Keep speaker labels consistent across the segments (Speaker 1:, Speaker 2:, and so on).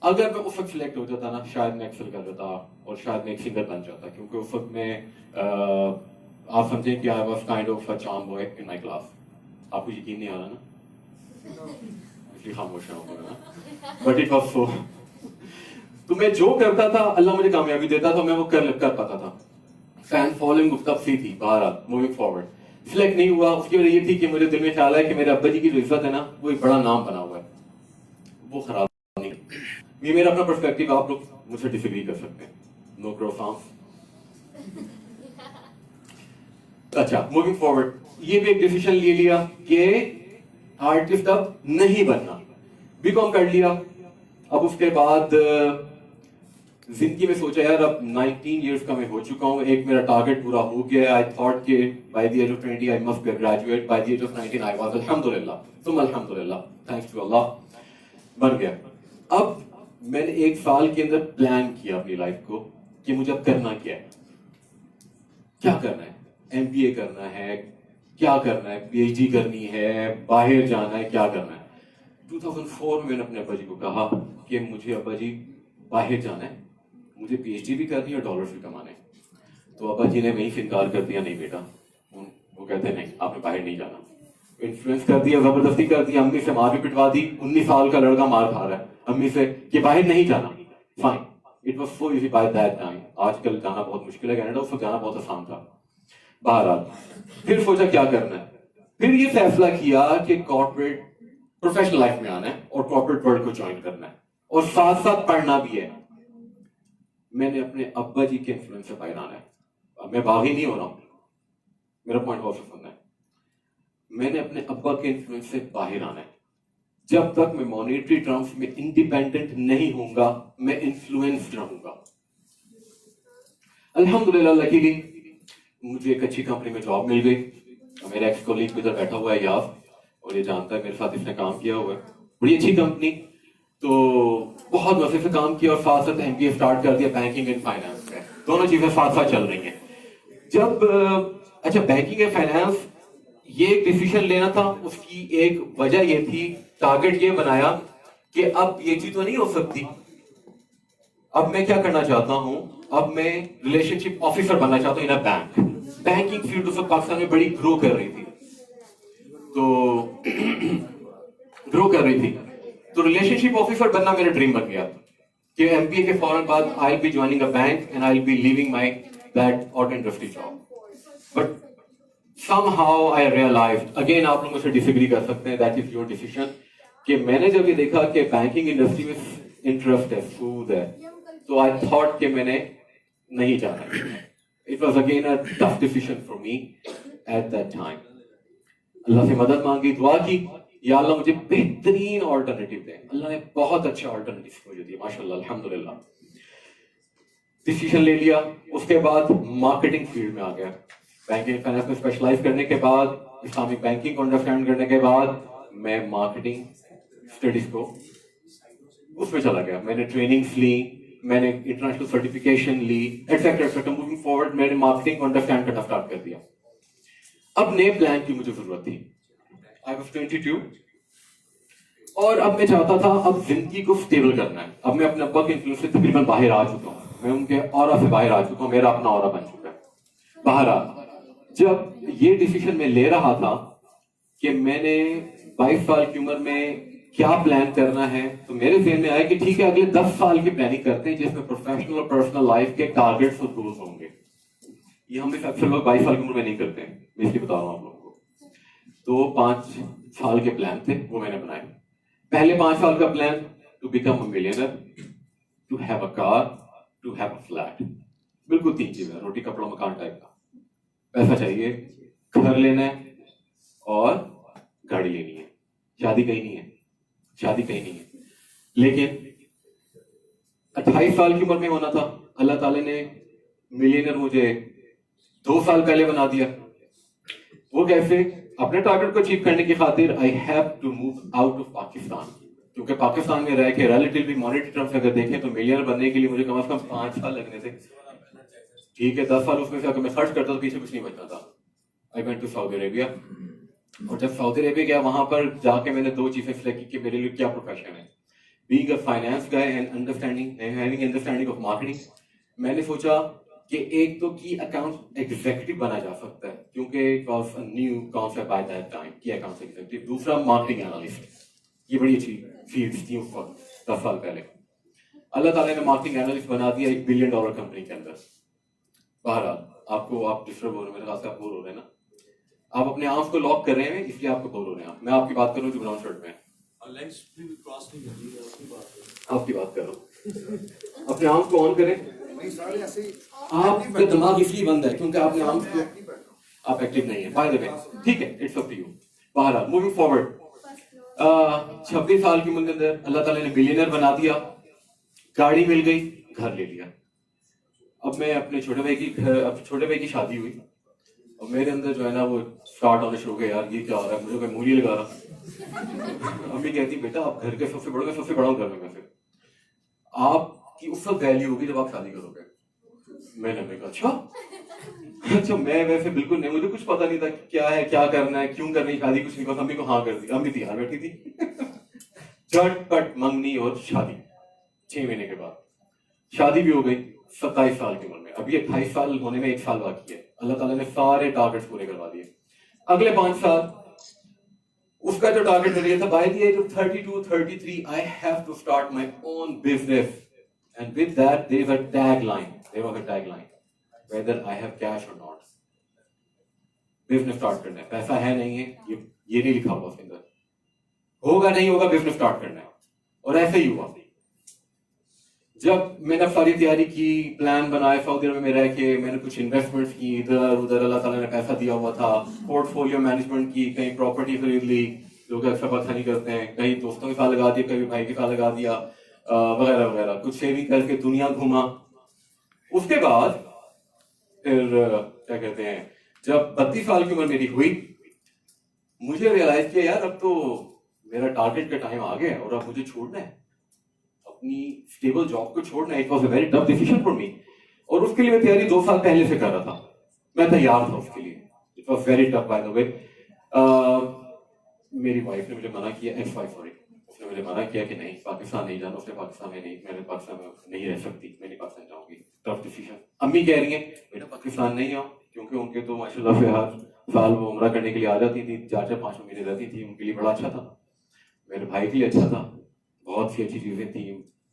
Speaker 1: अगर मैं उस वक्त सिलेक्ट हो जाता ना, शायद मैं एक्सेल कर जाता और शायद मैं एक सिंगर बन जाता, क्योंकि उस वक्त मैं आप समझें कि I was kind of a charm boy in my class. आपको यकीन नहीं आ रहा ना, इसलिए खामोश हूं ना, बट इट वाज सो। तो मैं जो करता था अल्लाह मुझे कामयाबी देता था, मैं वो कर पाता था। फैन फॉलोइंग तब सी थी, बहरहाल मूविंग फॉरवर्ड सिलेक्ट नहीं हुआ। उसकी वजह ये थी कि मुझे दिल में ख्याल है कि मेरे अब्बा जी की जो इज्जत है ना, वो एक बड़ा नाम बना हुआ है, वो खराब नहीं। ये मेरा अपना पर्सपेक्टिव, आप लोग मुझसे डिसएग्री कर सकते हैं, नो क्रॉस। अच्छा, मूविंग फॉरवर्ड ये भी एक डिसीजन ले लिया कि आर्टिस्ट अब नहीं बनना, बीकॉम कर लिया। अब उसके बाद जिंदगी में सोचा यार अब 19 इयर्स का मैं हो चुका हूँ, एक मेरा टारगेट पूरा हो गया। आई थॉट के by the age of 20 I must be graduate, by the age of 19 I was अल्हम्दुलिल्लाह, तुम अल्हम्दुलिल्लाह, थैंक्स टू अल्लाह, बन गया। अब मैंने एक साल के अंदर प्लान किया अपनी लाइफ को कि मुझे अब करना क्या है, क्या करना है, एमबीए करना है, क्या करना है, पीएचडी करनी है, बाहर जाना है, क्या करना है। 2004 में मैंने अपने अब्बा जी को कहा कि मुझे अब्बा जी बाहर जाना है, मुझे पीएचडी भी करनी है और डॉलर्स भी कमाने हैं। तो अब्बा जी ने वहीं से इनकार कर दिया, नहीं बेटा, वो कहते नहीं, आपने बाहर नहीं जाना। इन्फ्लुएंस कर दिया, जबरदस्ती कर दिया, अम्मी से मार भी पिटवा दी। 19 साल का लड़का मार खा रहा है अम्मी से कि बाहर नहीं जाना। Fine, it was so easy by that time. आजकल जाना बहुत मुश्किल है कनाडा, उसको जाना बहुत आसान था। बहरहाल फिर सोचा क्या करना है, फिर ये फैसला किया कि कॉर्पोरेट प्रोफेशनल लाइफ में आना है और कॉर्पोरेट वर्ल्ड को ज्वाइन करना है और साथ साथ पढ़ना भी है। मैंने अपने अब्बा जी के इन्फ्लुएंस से बाहर आना है। अब मैं बागी नहीं हो रहा हूं, मेरा पॉइंट बहुत सुनना है। मैंने अपने अब्बा के इन्फ्लुएंस से बाहर आना है। जब तक मैं मॉनेटरी टर्म्स में इंडिपेंडेंट नहीं होऊंगा, मैं इन्फ्लुएंस्ड रहूंगा। अल्हम्दुलिल्लाह लकीली मुझे एक अच्छी कंपनी में जॉब मिल गई। मेरा एक्स कोलीग भी इधर बैठा हुआ है यार, और ये जानता है मेरे साथ इसने काम किया हुआ है, बड़ी अच्छी कंपनी। तो बहुत मजे से काम किया और साथ साथ एमबीए स्टार्ट कर दिया बैंकिंग एंड फाइनेंस में। दोनों चीजें साथ साथ चल रही हैं। जब अच्छा, बैंकिंग एंड फाइनेंस ये एक डिसीजन लेना था, उसकी एक वजह ये थी, टारगेट ये बनाया कि अब पीएचडी तो नहीं हो सकती, अब मैं क्या करना चाहता हूं, अब मैं रिलेशनशिप ऑफिसर बनना चाहता हूं इन अ बैंक। बैंकिंग फील्ड उस वक्त पाकिस्तान में बड़ी ग्रो कर रही थी, तो ग्रो कर रही थी, तो रिलेशनशिप ऑफिसर बनना मेरा ड्रीम बन गया कि एमबीए के फौरन बाद I will be joining a bank and I will be leaving my that auto industry job. But somehow I realized, again आप लोग मुझसे डिसएग्री कर सकते हैं, that is your decision, कि मैंने जब ये देखा कि बैंकिंग इंडस्ट्री में इंटरेस्ट है, सूद है, तो आई थॉट कि मैंने नहीं जाना। It was again a tough decision for me at that time. Allah से मदद मांगी, दुआ की, या अल्लाह मुझे बेहतरीन ऑल्टरनेटिव दे। अल्लाह ने बहुत अच्छे ऑल्टरनेटिव मुझे दिए माशाल्लाह अल्हम्दुलिल्लाह। डिसीजन ले लिया, उसके बाद मार्केटिंग फील्ड में आ गया। बैंकिंग फाइनेंस में स्पेशलाइज करने के बाद, इस्लामिक बैंकिंग को अंडरस्टैंड करने के बाद, मैं मार्केटिंग स्टडीज को उसमें चला गया। मैंने ट्रेनिंग्स ली, मैंने इंटरनेशनल सर्टिफिकेशन ली, एटसेट्रा एटसेट्रा। मूविंग फॉरवर्ड मैंने मार्केटिंग को अंडरस्टैंड करना स्टार्ट कर दिया। अब नए प्लान की मुझे जरूरत थी। आई वाज 22 और अब मैं चाहता था अब जिंदगी को स्टेबल करना है। अब मैं अपने अब्बा के इन्फ्लुएंस से तकरीबन बाहर आ चुका हूँ, मैं उनके ऑरा से बाहर आ चुका हूँ, मेरा अपना ऑरा बन चुका है। बाहर आ, जब ये डिसीजन मैं ले रहा था कि मैंने 22 साल की उम्र में क्या प्लान करना है, तो मेरे जहन में आया कि ठीक है अगले 10 साल की प्लानिंग करते हैं जिसमें प्रोफेशनल और पर्सनल लाइफ के टारगेट्स और गोल्स होंगे। ये हम अक्सर लोग 22 साल की उम्र में नहीं करते हैं, मैं इसलिए बता रहा हूँ आप लोगों को। तो 5 साल के प्लान थे, वो मैंने बनाए। पहले 5 साल का plan, to become a millionaire, to have a car, to have a flat. बिल्कुल 3 चीजें, रोटी कपड़ा मकान टाइप का। पैसा चाहिए, घर लेना है और गाड़ी लेनी है। शादी कहीं नहीं है, शादी कहीं नहीं है। लेकिन 28 साल की उम्र में होना था, अल्लाह ताला ने मिलियनर मुझे 2 साल पहले बना दिया। वो कैसे? अपने टारगेट को अचीव करने की खातिर I have to move out of Pakistan, क्योंकि पाकिस्तान में रह के रिलेटिवली मॉनेटरी टर्म्स अगर देखें तो मिलियनर बनने के लिए मुझे कम से कम 5 साल लगने थे। ठीक है, 10 साल उसमें से अगर मैं खर्च करता तो पीछे कुछ नहीं बचता था। I went to Saudi Arabia, और जब सऊदी अरेबिया गया वहां पर जाके मैंने 2 चीजें सिलेक्ट की कि मेरे लिए क्या प्रोफेशन है। Being a finance guy and having understanding of marketing, मैंने सोचा कि एक तो की अकाउंट एग्जीक्यूटिव बना जा सकता है, क्योंकि it was a new concept by that time, की अकाउंट एग्जीक्यूटिव। दूसरा मार्केटिंग एनालिस्ट, ये बड़ी अच्छी फील्ड थी उस वक्त 10 साल पहले। अल्लाह ताला ने मार्केटिंग एनालिस्ट बना दिया $1 बिलियन कंपनी के अंदर। बहरहाल आप डिस्टर्ब हो रहे हैं, मेरे ख्याल से आप बोर हो रहे हैं ना, आप अपने आंख को लॉक कर रहे हैं इसलिए आपको बोर हो रहे हैं। मैं आपकी बात कर रहा हूँ जो ब्राउन शर्ट में है, आपकी बात कर रहा हूँ। अपने आंख को ऑन करें। आपका दिमाग इसलिए बंद है क्योंकि आपने आंख को, आप एक्टिव नहीं है, बाय द वे, ठीक है, इट्स अप टू यू। बहरहाल मूविंग फॉरवर्ड, 26 साल की उम्र के अंदर अल्लाह ताला ने बिलियनर बना दिया, गाड़ी मिल गई, घर ले लिया। अब मैं अपने छोटे भाई की शादी हुई और मेरे अंदर जो है ना वो स्टार्ट होने शुरू हो गया, यार ये क्या हो रहा है, मुझे कोई मूली लगा रहा। अम्मी कहती बेटा आप घर के सबसे बड़े, सबसे बड़ा घर में से, आपकी उस वक्त वैल्यू होगी जब आप शादी करोगे। मैंने कहा अच्छा मैं वैसे बिल्कुल नहीं, मुझे कुछ पता नहीं था क्या है, क्या करना है, क्यों करनी शादी, कुछ नहीं पता। अम्मी को हाँ कर दी, अम्मी तैयार बैठी थी। झटपट मंगनी और शादी, 6 महीने के बाद शादी भी हो गई 27 साल की उम्र में। अभी 28 साल होने में 1 साल बाकी है। अल्लाह ताला ने सारे टारगेट्स पूरे करवा दिए। अगले 5 साल उसका जो टारगेट मिल था, by the age of 32, 33 I have to start my own business, and with that there is a tagline, whether I have cash और नॉट। बिजनेस स्टार्ट करना है, पैसा है नहीं है, ये नहीं लिखा हुआ उसके अंदर, होगा नहीं होगा, बिजनेस स्टार्ट करना है। और ऐसे ही हुआ। जब मैंने सारी तैयारी की, प्लान बनाए, सऊदी अरब में रह के मैंने कुछ इन्वेस्टमेंट्स की इधर उधर, अल्लाह ताला ने पैसा दिया हुआ था, पोर्टफोलियो मैनेजमेंट की, कहीं प्रॉपर्टी खरीद ली, लोग अक्सर पता नहीं करते हैं, कहीं दोस्तों के साथ लगा दिया, कहीं भाई के साथ लगा दिया, वगैरह वगैरह, कुछ सेविंग करके दुनिया घूमा। उसके बाद फिर क्या कहते हैं, जब 32 साल की उम्र मेरी हुई, मुझे रियलाइज किया यार अब तो मेरा टारगेट का टाइम आ गया और अब मुझे छोड़ना है, अपनी स्टेबल जॉब को छोड़ना है। It was a very tough decision for मी, और उसके लिए मैं तैयारी 2 साल पहले से कर रहा था, मैं तैयार था उसके लिए। It was very tough by the way. मेरी वाइफ ने मुझे मना किया, एक्स वाइफ सॉरी, उसने मुझे मना किया कि नहीं पाकिस्तान नहीं जाना। उसने पाकिस्तान में नहीं, मैंने पाकिस्तान में नहीं रह सकती, मैं नहीं पाकिस्तान जाऊंगी, टफ डिसीजन। अम्मी कह रही है बेटा पाकिस्तान नहीं आओ, क्योंकि उनके तो माशाल्लाह से हर साल वो उम्रा करने के लिए आ जाती थी, 4-4-5 महीने रहती थी, उनके लिए बड़ा अच्छा था, मेरे भाई के लिए अच्छा था, बहुत सी अच्छी चीजें थी,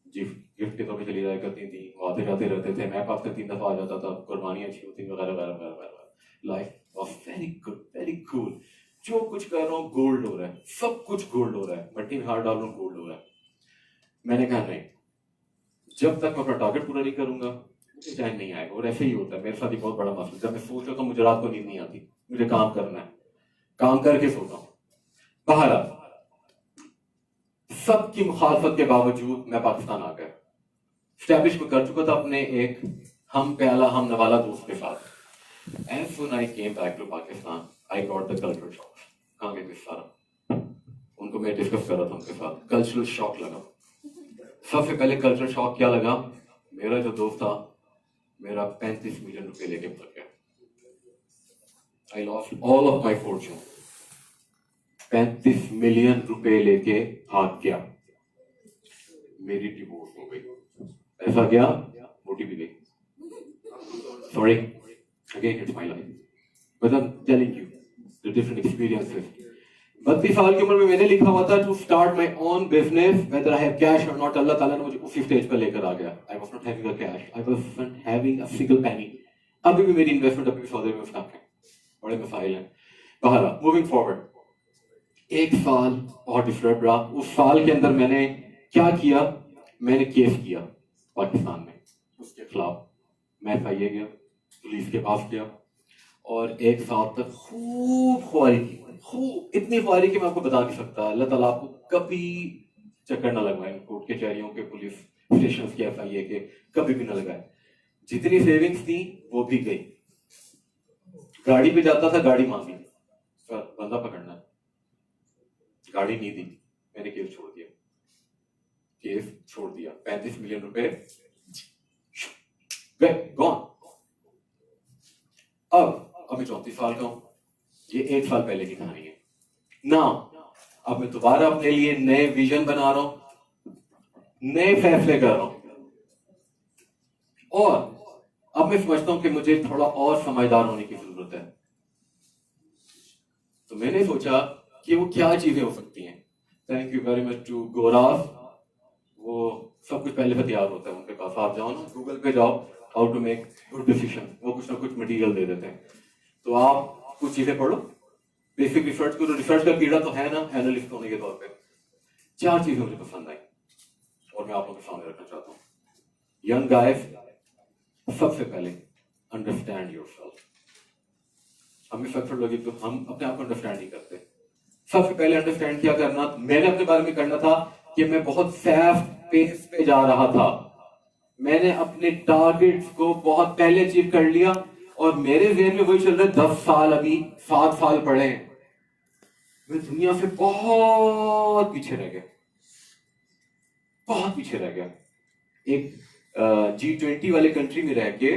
Speaker 1: गिफ्ट के तौर पे चली जाया करती थी, आते जाते रहते थे, मैं पाकिस्तान 3 दफा आ जाता था, कुर्बानी अच्छी होती वगैरह वगैरह वगैरह। Life was very good, very cool. जो कुछ कर रहा हूँ गोल्ड हो रहा है, सब कुछ गोल्ड हो रहा है, मट्टी में हाथ डाल रहा हूँ गोल्ड हो रहा है। मैंने कहा नहीं, जब तक मैं अपना टारगेट पूरा नहीं करूंगा मुझे चैन नहीं आएगा। और ऐसे ही होता है मेरे साथ, ही बहुत बड़ा मसला, जब मैं सोच रहा था मुझे रात को नींद नहीं आती, मुझे काम करना है, काम करके सोता हूँ। बहरहाल सबकी मुखालफत के बावजूद मैं पाकिस्तान आ गया, स्टैब्लिश में कर चुका था अपने एक हम प्याला हम नवाला दोस्त के साथ। As soon I came back to Pakistan, I got the cultural shock. कहाँ गए थे सारा, उनको मैं डिस्कस कर रहा था उनके साथ, कल्चरल शॉक लगा। सबसे पहले कल्चरल शॉक क्या लगा, मेरा जो दोस्त था मेरा 35 मिलियन रुपए लेके भाग गया। I lost all of my fortune. 35 million रुपए लेके भाग गया। मेरी डिवोर्स हो गई, ऐसा गया, मोटी भी गई। Sorry, again it's my life, but I'm telling you the different experiences. 32 साल की उम्र में मैंने लिखा हुआ था to start my own business whether I have cash और नॉट। अल्लाह ताला ने मुझे उसी स्टेज पर लेकर आ गया। I was not having a cash, I was not having a single penny. अभी भी मेरी इन्वेस्टमेंट अभी भी सौदे में स्टक है, बड़े मसाइल हैं। बहरहाल मूविंग फॉरवर्ड, 1 साल और डिस्टर्ब रहा। उस साल के अंदर मैंने क्या किया, मैंने केस किया पाकिस्तान में उसके खिलाफ। मैं FIA गया, पुलिस के पास गया और 1 साल तक खूब ख्वारी की, खूब, इतनी ख्वारी की मैं आपको बता नहीं सकता। अल्लाह ताला आपको कभी चक्कर ना लगवाए कोर्ट कचहरियों के, पुलिस स्टेशन के, FIA के, कभी भी ना लगाए। जितनी सेविंग्स थी वो भी गई। गाड़ी पे जाता था, गाड़ी मांगी, सर बंदा पकड़ना है, गाड़ी नहीं दी, मैंने केस छोड़ दिया, केस छोड़ दिया। 35 मिलियन रुपए गए, गॉन। अब मैं 34 साल का हूं, ये 1 साल पहले की कहानी है ना। अब मैं दोबारा अपने लिए नए विजन बना रहा हूं, नए फैसले कर रहा हूं, और अब मैं समझता हूं कि मुझे थोड़ा और समझदार होने की जरूरत है। तो मैंने सोचा कि वो क्या चीजें हो सकती हैं। Thank you very much to गोराज, वो सब कुछ पहले से तैयार होता है उनके पास। आप जाओ ना, गूगल पे जाओ, how to make good decision, वो कुछ ना कुछ मटेरियल दे देते हैं। तो आप कुछ चीजें पढ़ो, बेसिक रिसर्च करो। रिसर्च का कीड़ा तो है ना एनालिस्ट होने के तौर पे। 4 चीजें मुझे पसंद आई और मैं आप लोगों के सामने रखना चाहता हूँ। यंग गाइस, सबसे पहले अंडरस्टैंड योरसेल्फ। हमें सक्सेस लगी तो हम अपने आप को अंडरस्टैंड नहीं करते। सबसे पहले अंडरस्टैंड क्या करना, मैंने अपने बारे में करना था कि मैं बहुत फास्ट पेस पे जा रहा था। मैंने अपने टारगेट्स को बहुत पहले अचीव कर लिया और मेरे ज़हन में वही चल रहा है 10 साल, अभी 7 साल पड़े हैं, मैं दुनिया से बहुत पीछे रह गया, बहुत पीछे रह गया। एक G20 वाले कंट्री में रह के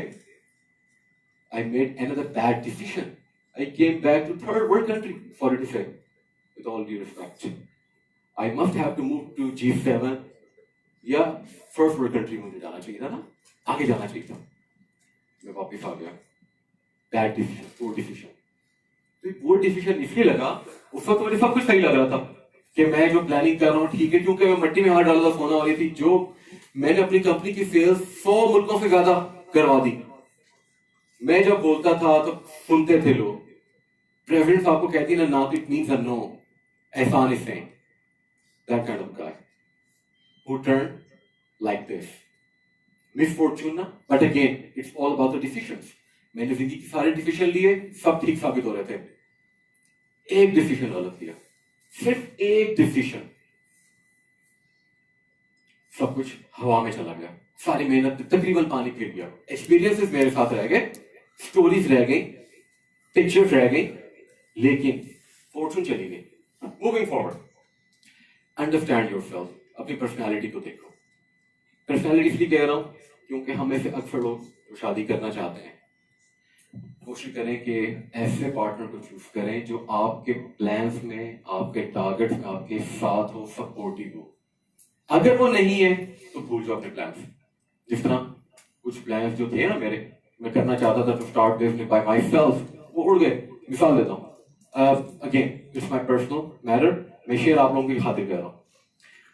Speaker 1: I made another bad decision. I came back to third world country, sorry to say, with all due respect. I must have to move to G7 या first world country मुझे जाना चाहिए था ना, आगे जाना चाहिए था। मैं वापस आ गया। Bad decision, poor decision. तो poor decision इसलिए लगा, उस वक्त मुझे सब कुछ सही लग रहा था कि मैं जो प्लानिंग कर रहा हूँ ठीक है, क्योंकि मैं मिट्टी में हाथ डाला था, सोना वाली थी। जो मैंने अपनी कंपनी की सेल्स 100 मुल्कों से ज्यादा करवा दी। मैं जब बोलता था तो सुनते थे लोग। प्रेसिडेंट आपको कहती ना, ना it means no, Ehsan is saying, that kind of guy who turn like this. Misfortune ना, but again it's all about the decisions. मैंने जिंदगी के सारे डिसीजन लिए, सब ठीक साबित हो रहे थे। एक डिसीजन गलत लिया, सिर्फ एक डिसीजन, सब कुछ हवा में चला गया। सारी मेहनत तकरीबन पानी फिर गया। एक्सपीरियंसेस मेरे साथ रह गए, स्टोरीज रह गई, पिक्चर्स रह गई, लेकिन फॉर्चून चली गई। Moving forward, understand yourself. अपनी पर्सनालिटी को देखो। पर्सनालिटी इसलिए कह रहा हूं क्योंकि हम में से अक्सर लोग जो शादी करना चाहते हैं, कोशिश करें कि ऐसे पार्टनर को चूज करें जो आपके प्लान्स में, आपके टारगेट्स में आपके साथ हो, सपोर्टिव हो। अगर वो नहीं है तो भूल जाओ अपने प्लान्स। जिस तरह कुछ प्लान्स जो थे ना मेरे, मैं करना चाहता था to start business by myself, वो उड़ गए। मिसाल देता हूँ, again it's my personal matter, मैं शेयर आप लोगों की खातिर कर रहा हूँ।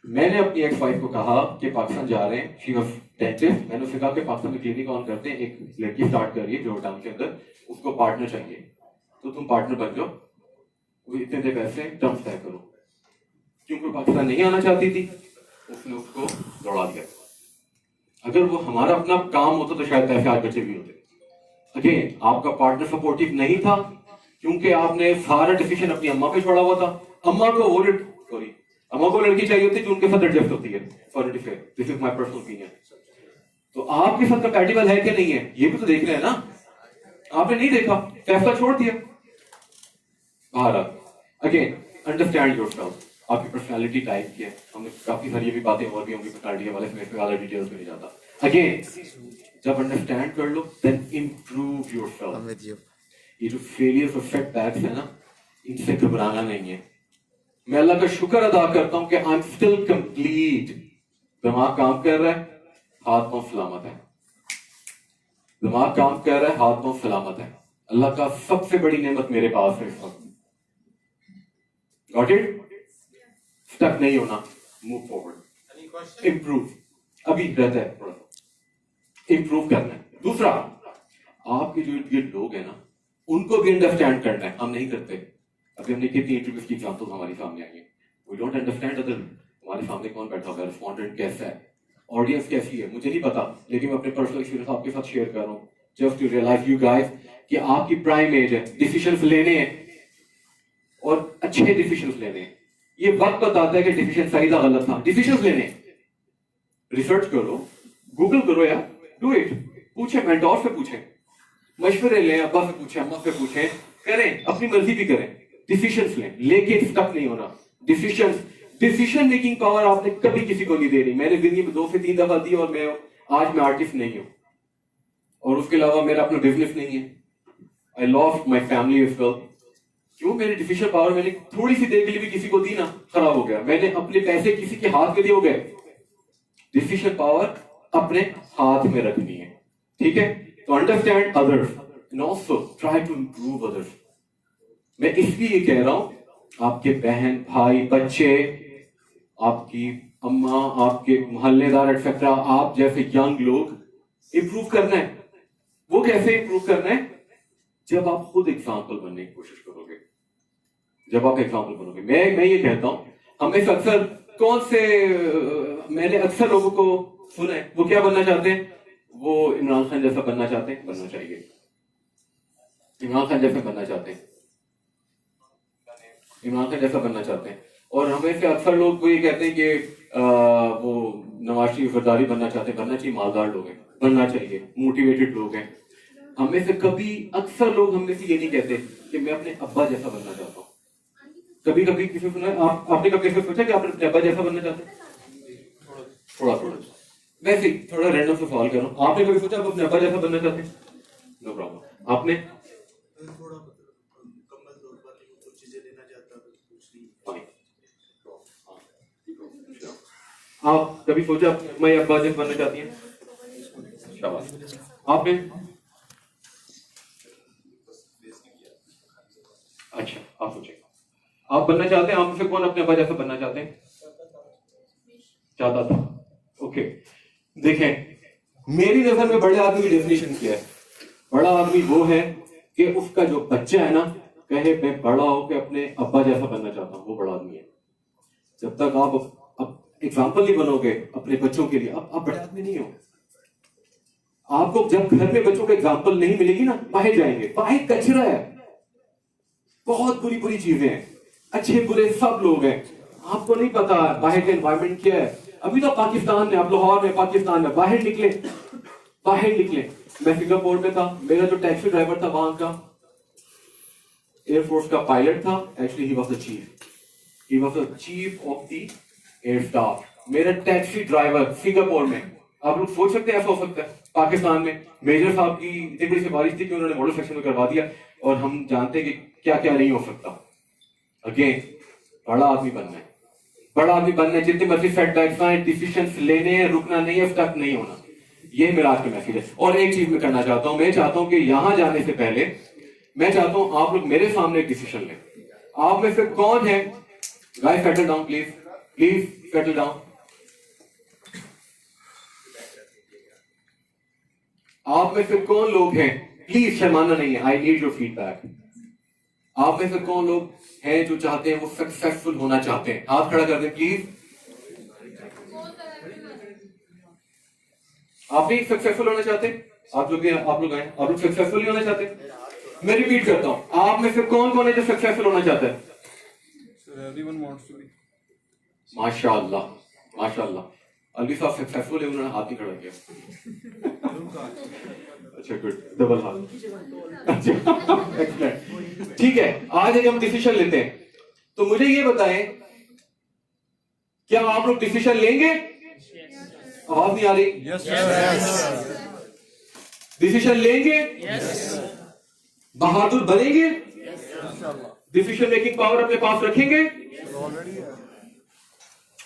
Speaker 1: मैंने अपनी एक्स वाइफ को कहा कि पाकिस्तान जा रहे हैं, शी वाज डेंटिस्ट। मैंने उससे कहा कि पाकिस्तान में क्लिनिक ऑन करते हैं, एक लड़की स्टार्ट कर रही है जोड़टाउन के अंदर, उसको पार्टनर चाहिए, तो तुम पार्टनर बन जाओ, इतने दे पैसे टर्म्स तय करो। क्योंकि पाकिस्तान नहीं आना चाहती थी, उसने उसको दौड़ा दिया। अगर वो हमारा अपना काम होता तो शायद पैसे आज बचे भी होते। अगेन आपका पार्टनर सपोर्टिव नहीं था क्योंकि आपने सारा डिसीजन अपनी अम्मा पे छोड़ा हुआ था। अम्मा को लड़की चाहिए होती है जो उनके साथ एडजस्ट होती है। सॉरी टू से, this is my personal opinion. तो आपके साथ कंपैटिबल है कि नहीं है, ये भी तो देख रहे हैं ना। आपने नहीं देखा, फैसला छोड़ दिया, बाहर आ। Again understand yourself. आपकी पर्सनालिटी टाइप की है, हमने काफी सारी ये भी बातें और भी होंगी पर्सनालिटी वाले, इसमें ज्यादा डिटेल्स में नहीं जाता। अगेन जब अंडरस्टैंड कर लो देन इंप्रूव योरसेल्फ। ये जो फेलियर्स और सेटबैक्स है ना, इनसे घबराना नहीं है। मैं अल्लाह का शुक्र अदा करता हूं कि आई एम स्टिल कंप्लीट। दिमाग काम कर रहा है, हाथ पांव सलामत है। दिमाग काम कर रहा है, हाथ पांव सलामत है। अल्लाह का सबसे बड़ी नेमत मेरे पास है इस वक्त। Got it? स्टक नहीं होना, मूव फॉरवर्ड, इंप्रूव। अभी रहता है थोड़ा इंप्रूव करना है। दूसरा, आपके जो ये लोग हैं ना, उनको भी अंडरस्टैंड करना है। हम नहीं करते। अभी हमने कितनी इंटरव्यूज की एग्जांपल हमारी सामने आई है। We don't understand other. हमारे सामने कौन बैठा हुआ है, रिस्पोंडेंट कैसा है, ऑडियंस कैसी है, मुझे नहीं पता, लेकिन मैं अपने पर्सनल एक्सपीरियंस आपके साथ शेयर कर रहा हूँ, just to realize you guys कि आपकी प्राइम एज है, डिसीजंस लेने हैं और अच्छे डिसीजंस लेने हैं। ये वक्त बताता है कि डिसीजन सही था गलत था। डिसीजंस लेने, रिसर्च करो, गूगल करो यार, डू इट। पूछे, मेंटोर से पूछे, मशवरे लें, अब्बा से पूछे, अम्मा से पूछे, करें, अपनी मर्जी भी करें, डिसीजंस लें, लेकिन स्टक नहीं होना। डिसीजन मेकिंग पावर आपने कभी किसी को नहीं देनी। मैंने जिंदगी में 2 से 3 दफा दी और आज मैं आर्टिस्ट नहीं हूं, और उसके अलावा मेरा अपना बिजनेस नहीं है। I lost my family as well. क्यों? मेरी डिसीजन पावर मैंने थोड़ी सी देर के लिए भी किसी को दी ना, खराब हो गया। मैंने अपने पैसे किसी के हाथ में दिए, हो गए। डिसीजन पावर अपने हाथ में रखनी है, ठीक है। तो understand others and also try to improve others. मैं इसलिए ये कह रहा हूं, आपके बहन भाई बच्चे, आपकी अम्मा, आपके मोहल्लेदार एक्सेट्रा, आप जैसे यंग लोग इंप्रूव करना है। वो कैसे इंप्रूव करना है? जब आप खुद एग्जाम्पल बनने की कोशिश करोगे, जब आप एग्जाम्पल बनोगे। मैं ये कहता हूं, हमें अक्सर मैंने अक्सर लोगों को सुना है, वो क्या बनना चाहते हैं? वो इमरान खान जैसा बनना चाहते हैं, बनना चाहिए। इमरान खान जैसा बनना चाहते हैं, इमरान खान जैसा बनना चाहते हैं। और हमें से अक्सर लोग वो ये कहते हैं कि वो नवाज शरीफ जरदारी बनना चाहते हैं। बनना चाहिए, मालदार लोग हैं, बनना चाहिए, मोटिवेटेड लोग हैं। हमें से कभी अक्सर लोग हमें से ये नहीं कहते कि मैं अपने अब्बा जैसा बनना चाहता हूँ। कभी कभी किसी सुना है, आपने कभी ऐसा सोचा कि आप अपने अब्बा जैसा बनना चाहते हैं? थोड़ा थोड़ा वैसे थोड़ा रैंडम से सवाल करो, आपने कभी सोचा आप अपने अब्बा जैसा बनना चाहते हैं? No problem. आपने?
Speaker 2: थोड़ा मुकम्मल तौर पर कुछ चीजें लेना चाहता था,
Speaker 1: आप कभी सोचा मैं अब्बा जैसा बनना चाहती हैं? शाबाश। आपने? अच्छा, आप सोचे आप बनना चाहते हैं। आप में से कौन अपने अब्बा जैसा बनना चाहते हैं? चाहता था। ओके, देखें, मेरी नजर में बड़े आदमी की डेफिनेशन क्या है? बड़ा आदमी वो है कि उसका जो बच्चा है ना, कहे मैं बड़ा होकर अपने अब्बा जैसा बनना चाहता हूं, वो बड़ा आदमी है। जब तक आप एग्जाम्पल नहीं बनोगे अपने बच्चों के लिए, आप बड़े आदमी नहीं हो। आपको जब घर में बच्चों को एग्जाम्पल नहीं मिलेगी ना, बाहर जाएंगे, बाहर कचरा है, बहुत बुरी बुरी चीजें हैं, अच्छे बुरे सब लोग हैं। आपको नहीं पता बाहर का एनवायरमेंट क्या है। अभी तो पाकिस्तान में, आप लाहौर में, पाकिस्तान में, बाहर निकले, बाहर निकले। मैं सिंगापुर में था, मेरा जो टैक्सी ड्राइवर था वहां का एयरफोर्स का पायलट था। Actually he was the chief of the air staff. मेरा टैक्सी ड्राइवर सिंगापुर में। आप लोग सोच सकते हैं ऐसा हो सकता है पाकिस्तान में? मेजर साहब की इतनी बड़ी सिफारिश थी कि उन्होंने मॉडल सेक्शन में करवा दिया, और हम जानते हैं कि क्या क्या नहीं हो सकता। अगेन, बड़ा आदमी बनना है, बड़ा आदमी बनना है। जितने मर्जी सेटबैक्स आए, डिसीजंस लेने हैं, रुकना नहीं है, स्टक नहीं होना। ये मेरा आज का मैसेज है। और एक चीज मैं करना चाहता हूं, मैं चाहता हूं कि यहां जाने से पहले मैं चाहता हूं आप लोग मेरे सामने एक डिसीजन लें। आप में से कौन है, guys settle down please, please settle down. आप में से कौन लोग हैं, प्लीज शर्माना नहीं है, आई नीड योर फीडबैक। आप में से कौन लोग हैं जो चाहते हैं, वो सक्सेसफुल होना चाहते हैं? हाथ खड़ा कर दें प्लीज। आप भी सक्सेसफुल होना चाहते हैं? आप लोग आए, आप लोग सक्सेसफुल नहीं होना चाहते? मैं रिपीट करता हूं, आप में से कौन कौन है जो सक्सेसफुल होना चाहता है? माशाअल्लाह, माशाअल्लाह। अली साहब सक्सेसफुल है, उन्होंने हाथ ही खड़ा किया। अच्छा, गुड, डबल हाथ। अच्छा, एक्सीलेंट। ठीक है, आज हम डिसीजन लेते हैं। तो मुझे ये बताएं, क्या आप लोग डिसीजन लेंगे? आवाज नहीं आ रही? डिसीजन लेंगे? बहादुर बनेंगे? डिसीजन मेकिंग पावर अपने पास रखेंगे?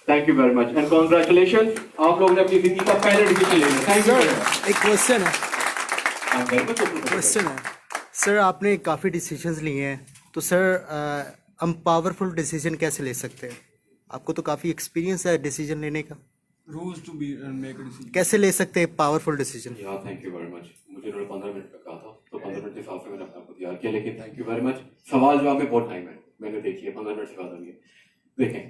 Speaker 1: Thank you very much and congratulation, आप लोगों ने अपनी जिंदगी का पहला डिसीजन ले लिया। Thank you.
Speaker 3: एक क्वेश्चन है सर, आपने काफ़ी डिसीजंस लिए हैं, तो सर हम पावरफुल डिसीजन कैसे ले सकते हैं? आपको तो काफ़ी एक्सपीरियंस है डिसीजन लेने का।
Speaker 2: Rules to be make a decision
Speaker 3: कैसे ले सकते हैं पावरफुल डिसीजन?
Speaker 1: यार थैंक यू वेरी मच। मुझे 15 मिनट का कहा था, तो 15 मिनट के हिसाब से मैंने अपना को तैयार किया, लेकिन थैंक यू वेरी मच। सवाल जवाब में बहुत टाइम है, मैंने देखिए 15 मिनट से बाद होंगे। देखें,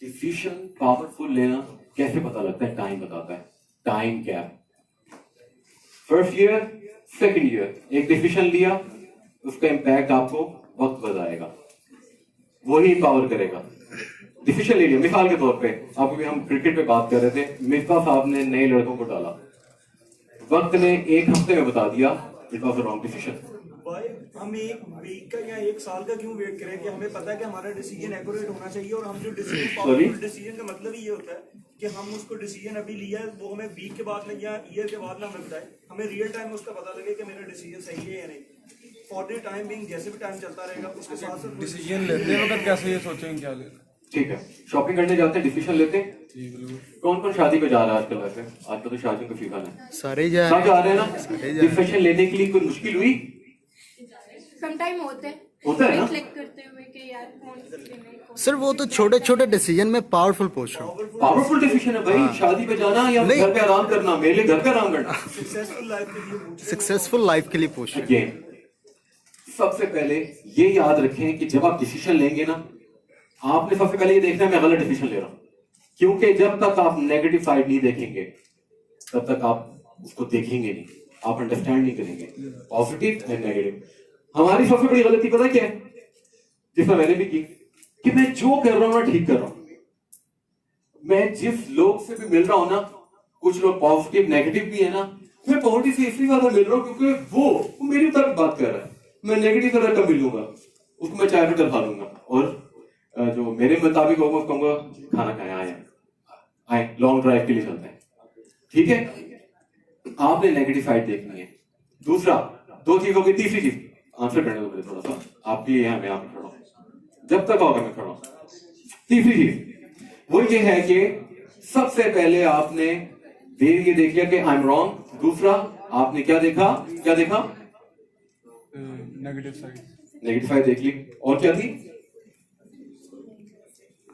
Speaker 1: डिसीजन पावरफुल लेना कैसे पता लगता है? टाइम बताता है। Time gap, first year, second year, एक डिसीजन लिया, उसका इंपैक्ट आपको वक्त बताएगा, वही पावर करेगा। डिसीजन ले लिया, मिसाल के तौर पे आपको भी, हम क्रिकेट पे बात कर रहे थे, मिसबा साहब ने नए लड़कों को डाला, वक्त ने एक हफ्ते में बता दिया it was a wrong decision.
Speaker 4: भाई हम एक वीक का या एक साल का क्यों वेट करें? कि हमें पता है कि हमारा डिसीजन एक्यूरेट होना चाहिए, और हम जो डिसीजन का मतलब ही ये होता है कि हम उसको डिसीजन अभी लिया है, वो हमें वीक के बाद या ईयर के बाद ना हमें बताए, हमें रियल टाइम में उसका पता लगे कि मेरा डिसीजन सही है या नहीं। फॉर द टाइम बिंग, जैसे भी टाइम चलता रहेगा उसके साथ साथ
Speaker 2: डिसीजन लेते हैं, मतलब कैसे ये सोचेंगे क्या लेना।
Speaker 1: ठीक है, शॉपिंग करने जाते हैं, डिसीजन लेते हैं, कौन कौन शादी पे जा रहा है आजकल? वैसे आजकल तो शादियों का सीजन है,
Speaker 3: सारे जा
Speaker 1: सब जा रहे हैं
Speaker 3: सारे
Speaker 1: ना।
Speaker 3: जा
Speaker 1: डिसीजन लेने के लिए कोई मुश्किल हुई?
Speaker 5: समटाइम होता है
Speaker 1: ना?
Speaker 5: क्लिक करते हुए कि यार कौन लेना है,
Speaker 3: सर वो तो छोटे छोटे डिसीजन में पावरफुल पूछ रहा हूँ।
Speaker 1: पावरफुल डिसीजन है भाई, शादी पे जाना या
Speaker 3: नहीं।
Speaker 1: घर पे आराम करना। मेरे लिए घर पे आराम करना।
Speaker 4: सक्सेसफुल लाइफ के लिए पूछ रहे हो।
Speaker 3: सक्सेसफुल लाइफ के लिए पूछ रहा हूँ।
Speaker 1: अगेन सबसे पहले ये याद रखें कि जब आप डिसीजन लेंगे ना, आपने सबसे पहले ये देखना है मैं गलत डिसीजन ले रहा हूं। क्योंकि जब तक आप नेगेटिव साइड नहीं देखेंगे तब तक आप उसको देखेंगे नहीं, आप अंडरस्टैंड नहीं करेंगे पॉजिटिव एंड नेगेटिव। हमारी सबसे बड़ी गलती पता क्या है, जिसमें मैंने भी की, कि मैं जो कर रहा हूं ना ठीक कर रहा हूं। मैं जिस लोग से भी मिल रहा हूं ना, कुछ लोग पॉजिटिव नेगेटिव भी है ना, मैं पॉजिटिव से इसलिए ज्यादा मिल रहा हूं क्योंकि वो मेरी तरफ बात कर रहा है। मैं नेगेटिव तरह का मिलूंगा उसको, मैं चाय पे करवा दूंगा, और जो मेरे मुताबिक होगा उसको कहूंगा खाना खाए, आए लॉन्ग ड्राइव के लिए चलते हैं। ठीक है, आपने नेगेटिव साइड देखनी है। दूसरा, दो चीजों की, तीसरी चीज आंसर करने दो मुझे थोड़ा सा, आपकी यहाँ मैं यहाँ पे खड़ा हूं, जब तक होगा मैं खड़ा हूं। तीसरी चीज वो ये है कि सबसे पहले आपने ये देख लिया कि आई एम रॉन्ग। दूसरा, आपने क्या देखा
Speaker 6: नेगेटिव
Speaker 1: साइड देख ली। और क्या थी?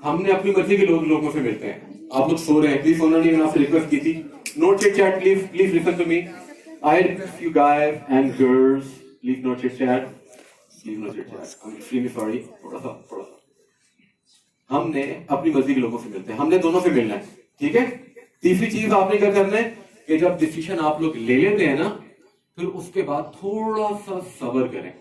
Speaker 1: हमने अपनी मर्जी के लोगों से मिलते हैं। आप लोग सो रहे हैं, प्लीज सोना नहीं, मैंने आपसे रिक्वेस्ट की थी। No chit chat, please listen to me. I request you guys and girls, please no chit chat, please no chit chat. I am extremely sorry. थोड़ा सा हमने अपनी मर्जी के लोगों से मिलते हैं, हमने दोनों से मिलना है। ठीक है। तीसरी चीज आपने क्या करना है कि जब डिसीजन आप लोग ले लेते हैं ना, फिर उसके बाद थोड़ा सा सब्र करें।